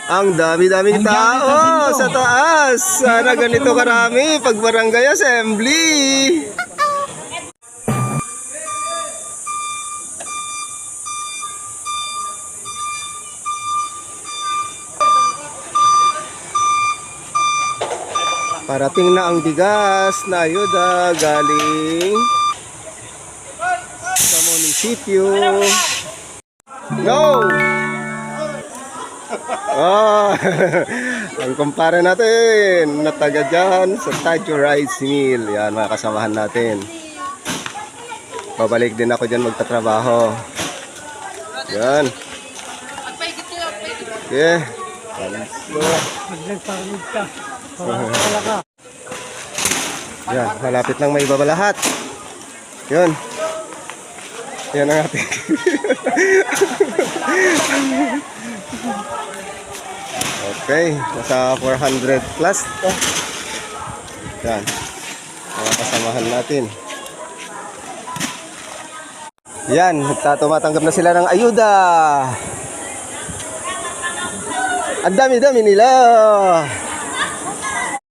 Ang dami-daming tao sa taas. Sana ganito karami pag barangay assembly. Parating na ang bigas na ayuda galing sa munisipyo. Go! Oh, ang kumpara natin na taga dyan sa Tajo Rice Mill. Yan mga kasamahan natin. Babalik din ako dyan magtatrabaho. Yan. Okay. Yan, malapit lang may ibaba lahat. Yun. Yan ang ating. Okay, nasa 400 plus to. Yan, mga kasamahan natin. Yan, tumatanggap na sila ng ayuda. Ang dami-dami nila.